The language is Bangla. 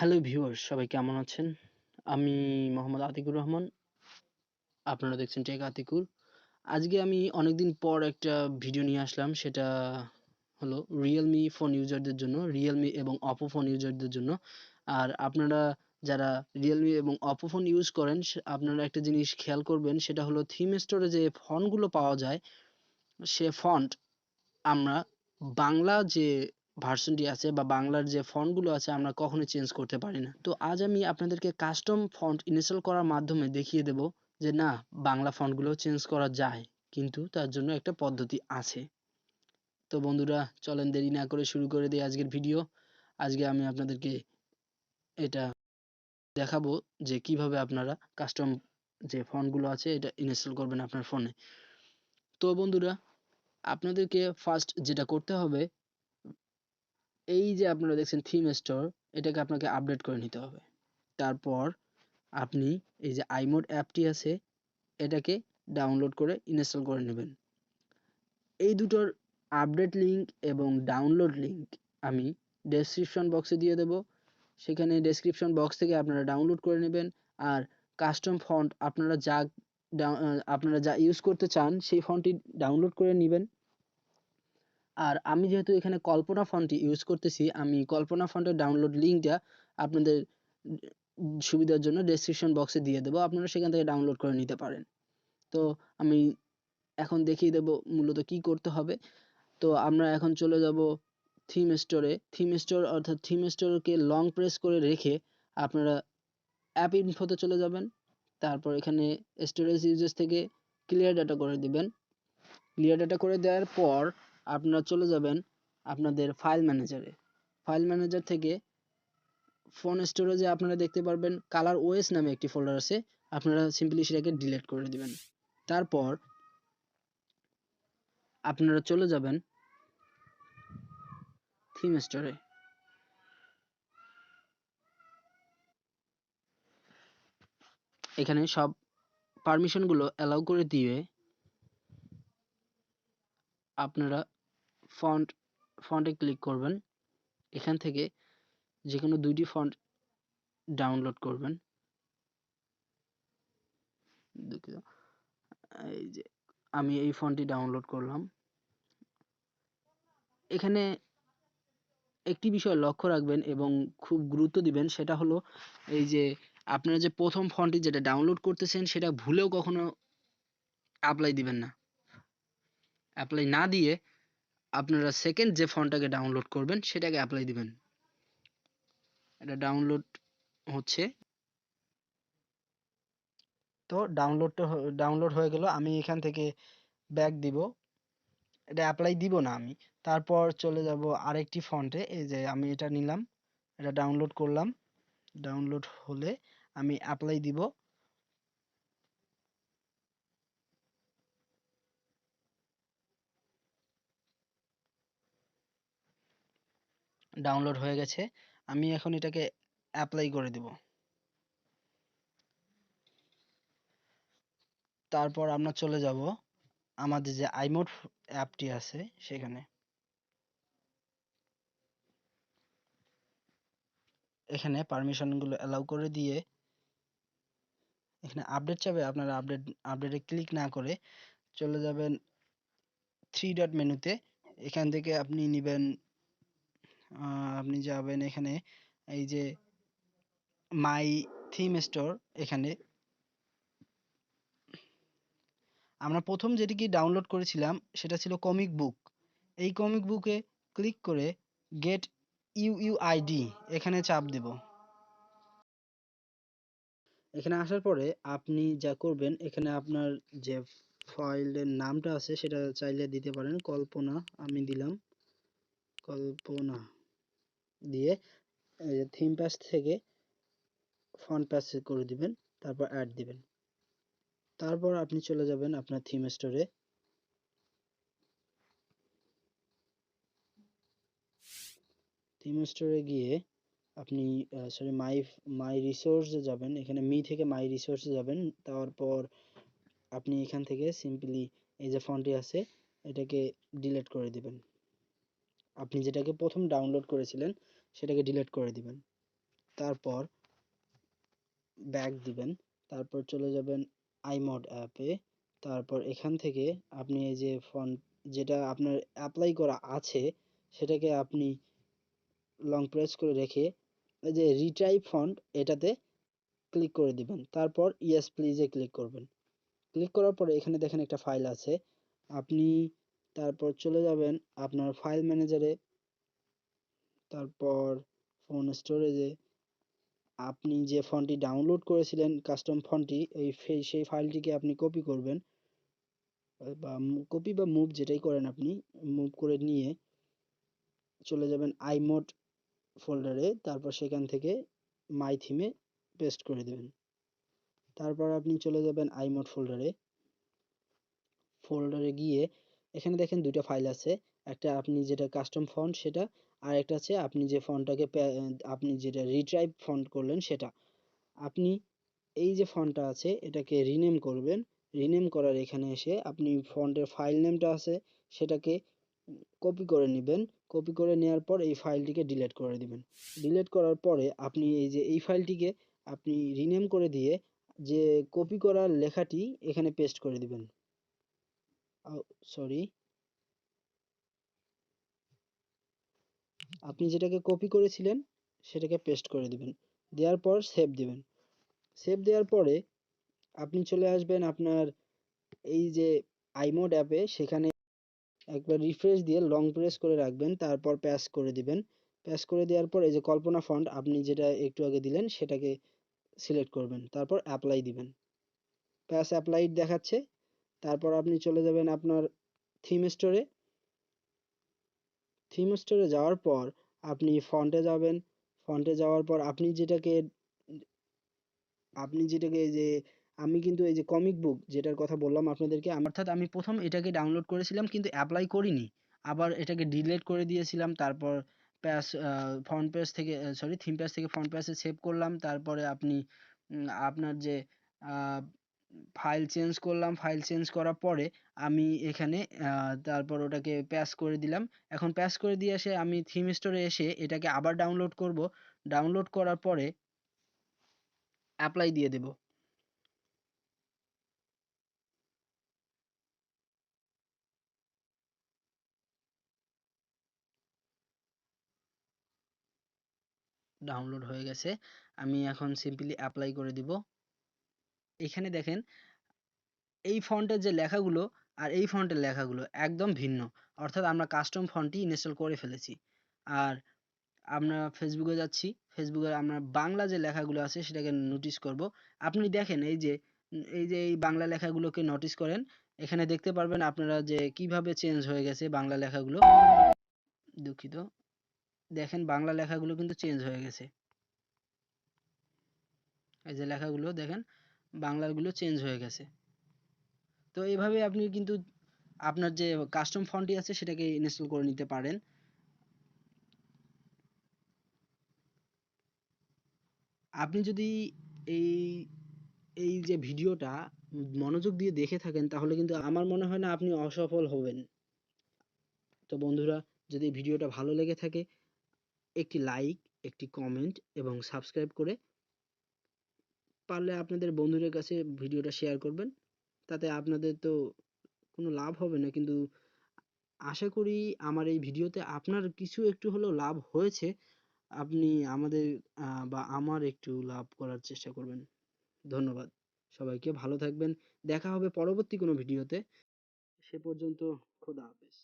হ্যালো ভিউয়ার্স, সবাই কেমন আছেন? আমি মোহাম্মদ আতিকুর রহমান। আপনারা দেখছেন টেক আতিকুর। আজকে আমি অনেকদিন পর একটা ভিডিও নিয়ে আসলাম। সেটা হলো Realme ফোন ইউজারদের জন্য, Realme এবং Oppo ফোন ইউজারদের জন্য। আর আপনারা যারা Realme এবং Oppo ফোন ইউজ করেন, আপনারা একটা জিনিস খেয়াল করবেন, সেটা হলো থিম স্টোরে যে ফন্টগুলো পাওয়া যায়, সে ফন্ট আমরা বাংলা যে ভার্সনটি আছে বা বাংলার যে ফন্টগুলো আছে আমরা কখনোই চেঞ্জ করতে পারি না। তো আজ আমি আপনাদেরকে কাস্টম ফন্ট ইনস্টল করার মাধ্যমে দেখিয়ে দেব যে না, বাংলা ফন্টগুলো চেঞ্জ করা যায়, কিন্তু তার জন্য একটা পদ্ধতি আছে। তো বন্ধুরা, চলেন দেরি না করে শুরু করে দিই আজকের ভিডিও। আজকে আমি আপনাদেরকে এটা দেখাবো যে কিভাবে আপনারা কাস্টম যে ফন্টগুলো আছে এটা ইনস্টল করবেন আপনার ফোনে। তো বন্ধুরা, আপনাদেরকে ফার্স্ট যেটা করতে হবে, এই যে আপনারা দেখছেন থিম স্টোর, এটাকে আপনাকে আপডেট করে নিতে হবে। তারপর আপনি এই যে আইমোড অ্যাপটি আছে, এটাকে ডাউনলোড করে ইনস্টল করে নেবেন। এই দুটোর আপডেট লিঙ্ক এবং ডাউনলোড লিঙ্ক আমি ডেসক্রিপশন বক্সে দিয়ে দেব। সেখানে ডেসক্রিপশন বক্স থেকে আপনারা ডাউনলোড করে নেবেন। আর কাস্টম ফন্ট আপনারা যা ইউজ করতে চান সেই ফন্টটি ডাউনলোড করে নেবেন। আর আমি যেহেতু এখানে কল্পনা ফন্টটি ইউজ করতেছি, আমি কল্পনা ফন্টের ডাউনলোড লিঙ্কটা আপনাদের সুবিধার জন্য ডেসক্রিপশন বক্সে দিয়ে দেবো, আপনারা সেখান থেকে ডাউনলোড করে নিতে পারেন। তো আমি এখন দেখিয়ে দেব মূলত কি করতে হবে। তো আমরা এখন চলে যাব থিম স্টোরে। থিম স্টোর অর্থাৎ থিম স্টোরকে লং প্রেস করে রেখে আপনারা অ্যাপ ইনফোতে চলে যাবেন। তারপর এখানে স্টোরেজ ইউজেস থেকে ক্লিয়ার ডাটা করে দিবেন। ক্লিয়ার ডাটা করে দেওয়ার পর আপনারা চলে যাবেন আপনাদের ফাইল ম্যানেজারে। ফাইল ম্যানেজার থেকে ফোন স্টোরেজে আপনারা দেখতে পারবেন কালার ওএস নামে একটি ফোল্ডার আছে, আপনারা সিম্পলি সেটাকে ডিলিট করে দিবেন। তারপর আপনারা চলে যাবেন থিম স্টোরে। এখানে সব পারমিশনগুলো অ্যালাউ করে দিয়ে আপনারা ফন্টে ক্লিক করবেন। এখান থেকে যে কোনো দুইটি ফন্ট ডাউনলোড করবেন। এই যে আমি এই ফন্টটি ডাউনলোড করলাম। এখানে একটি বিষয় লক্ষ্য রাখবেন এবং খুব গুরুত্ব দিবেন, সেটা হলো এই যে আপনারা যে প্রথম ফন্টটি যেটা ডাউনলোড করতেছেন সেটা ভুলেও কখনো অ্যাপ্লাই দিবেন না। অ্যাপ্লাই না দিয়ে আপনারা সেকেন্ড যে ফন্টটাকে ডাউনলোড করবেন সেটাকে অ্যাপ্লাই দিবেন। এটা হচ্ছে। তো ডাউনলোড হয়ে গেল। আমি এখান থেকে ব্যাক দিব, এটা অ্যাপ্লাই দিব না আমি। তারপর চলে যাব আরেকটি ফন্টে। এই যে আমি এটা নিলাম, এটা ডাউনলোড করলাম। ডাউনলোড হলে আমি অ্যাপ্লাই দিব। ডাউনলোড হয়ে গেছে, আমি এখন এটাকে অ্যাপ্লাই করে দিব। তারপর আমরা চলে যাব আমাদের যে আইমোড অ্যাপটি আছে সেখানে। এখানে পারমিশনগুলো অ্যালাউ করে দিয়ে এখানে আপডেট চাবে, আপনারা আপডেটে ক্লিক না করে চলে যাবেন থ্রি ডট মেনুতে। এখান থেকে আপনি নেবেন, আপনি যাবেন এখানে এই যে মাই থিম স্টোর। এখানে আমরা প্রথম যেটিকে ডাউনলোড করেছিলাম সেটা ছিল কমিক বুক। এই কমিক বুকে ক্লিক করে গেট ইউইআইডি এখানে চাপ দেব। এখানে আসার পরে আপনি যা করবেন, এখানে আপনার যে ফাইলের নামটা আছে সেটা চাইলে দিতে পারেন। কল্পনা আমি দিলাম, কল্পনা দিয়ে থিম প্যাচ থেকে ফন্ট প্যাচ করে দিবেন, তারপর অ্যাড দিবেন। তারপর আপনি চলে যাবেন আপনার থিম স্টোরে। থিম স্টোরে গিয়ে আপনি সরি মাই রিসোর্সে যাবেন। এখানে মি থেকে মাই রিসোর্সে যাবেন। তারপর আপনি এখান থেকে সিম্পলি এই যে ফন্টটি আছে এটাকে ডিলিট করে দিবেন। আপনি যেটাকে প্রথম ডাউনলোড করেছিলেন সেটাকে ডিলিট করে দিবেন। তারপর ব্যাক দিবেন, তারপর চলে যাবেন আইমোড অ্যাপে। তারপর এখান থেকে আপনি এই যে ফন্ট যেটা আপনার অ্যাপ্লাই করা আছে সেটাকে আপনি লং প্রেস করে রেখে এই যে রিটাইপ ফন্ট এটাতে ক্লিক করে দিবেন। তারপর ইয়েস প্লিজে ক্লিক করবেন। ক্লিক করার পরে এখানে দেখেন একটা ফাইল আছে, আপনি তারপর চলে যাবেন আপনার ফাইল ম্যানেজারে, তারপর ফোন স্টোরেজে আপনি যে ফন্টটি ডাউনলোড করেছিলেন কাস্টম ফন্টটি সেই ফাইলটিকে আপনি কপি করবেন, বা কপি বা মুভ যেটাই করেন আপনি মুভ করে নিয়ে চলে যাবেন আইমোড ফোল্ডারে, তারপর সেখান থেকে মাই থিমে পেস্ট করে দেবেন। তারপর আপনি চলে যাবেন আইমোড ফোল্ডারে গিয়ে এখানে দেখেন দুইটা ফাইল আছে, একটা আপনি যেটা কাস্টম ফন্ট সেটা, আর একটা আছে আপনি যে ফন্টটাকে আপনি যেটা রিটাইপ ফন্ট করলেন সেটা। আপনি এই যে ফন্টটা আছে এটাকে রিনেম করবেন। রিনেম করার এখানে এসে আপনি ফন্টের ফাইল নেমটা আছে সেটাকে কপি করে নেবেন। কপি করে নেওয়ার পর এই ফাইলটিকে ডিলিট করে দিবেন। ডিলিট করার পরে আপনি এই যে এই ফাইলটিকে আপনি রিনেম করে দিয়ে যে কপি করার লেখাটি এখানে পেস্ট করে দিবেন। সরি, আপনি যেটাকে কপি করেছিলেন সেটাকে পেস্ট করে দিবেন। দেওয়ার পর সেভ দিবেন। সেভ দেওয়ার পরে আপনি চলে আসবেন আপনার এই যে আইমোড অ্যাপে, সেখানে একবার রিফ্রেশ দিয়ে লং প্রেস করে রাখবেন, তারপর প্যাচ করে দিবেন। প্যাচ করে দেওয়ার পর এই যে কল্পনা ফন্ট আপনি যেটা একটু আগে দিলেন সেটাকে সিলেক্ট করবেন, তারপর অ্যাপ্লাই দিবেন। প্যাচ অ্যাপ্লাইড দেখাচ্ছে। তারপর আপনি চলে যাবেন আপনার থিম স্টোরে। থিম স্টোরে যাওয়ার পর আপনি ফন্টে যাবেন। ফন্টে যাওয়ার পর আপনি যেটাকে এই যে আমি কিন্তু এই যে কমিক বুক যেটার কথা বললাম আপনাদেরকে, অর্থাৎ আমি প্রথম এটাকে ডাউনলোড করেছিলাম কিন্তু অ্যাপ্লাই করিনি, আবার এটাকে ডিলিট করে দিয়েছিলাম। তারপর প্যাস ফ্রন্ট পেজ থেকে সরি থিম পেজ থেকে ফ্রন্ট পেজে সেভ করলাম। তারপরে আপনি আপনার যে ফাইল চেঞ্জ করলাম, ফাইল চেঞ্জ করার পরে আমি এখানে তারপর ওটাকে প্যাচ করে দিলাম। এখন প্যাচ করে দিয়ে এসে আমি থিম স্টোরে এসে এটাকে আবার ডাউনলোড করব। ডাউনলোড করার পরে অ্যাপ্লাই দিয়ে দেব। ডাউনলোড হয়ে গেছে, আমি এখন সিম্পলি অ্যাপ্লাই করে দিব। এখানে দেখেন এই ফন্টের যে লেখাগুলো আর এই ফন্টের লেখাগুলো একদম ভিন্ন, অর্থাৎ আমরা কাস্টম ফন্টটি ইনস্টল করে ফেলেছি। আর আমরা ফেসবুকে যাচ্ছি, ফেসবুকে আমরা বাংলা যে লেখাগুলো আছে সেটাকে নোটিস করব। আপনি দেখেন এই বাংলা লেখাগুলোকে নোটিস করেন, এখানে দেখতে পারবেন আপনারা যে কিভাবে চেঞ্জ হয়ে গেছে বাংলা লেখাগুলো। দুঃখিত, দেখেন বাংলা লেখাগুলো কিন্তু চেঞ্জ হয়ে গেছে। এই যে লেখাগুলো দেখেন বাংলাগুলো চেঞ্জ হয়ে গেছে। তো এইভাবে আপনি কিন্তু আপনার যে কাস্টম ফন্টটি আছে সেটাকে ইনস্টল করে নিতে পারেন। আপনি যদি এই এই যে ভিডিওটা মনোযোগ দিয়ে দেখে থাকেন তাহলে কিন্তু আমার মনে হয় না আপনি অসফল হবেন। তো বন্ধুরা, যদি ভিডিওটা ভালো লেগে থাকে একটি লাইক, একটি কমেন্ট এবং সাবস্ক্রাইব করে পারলে আপনাদের বন্ধুদের কাছে ভিডিওটা শেয়ার করবেন। তাতে আপনাদের তো কোনো লাভ হবে না, কিন্তু আশা করি আমার এই ভিডিওতে আপনার কিছু একটু হলেও লাভ হয়েছে। আপনি আমাদের বা আমার একটু লাভ করার চেষ্টা করবেন। ধন্যবাদ সবাইকে, ভালো থাকবেন। দেখা হবে পরবর্তী কোনো ভিডিওতে। সে পর্যন্ত খোদা হাফেজ।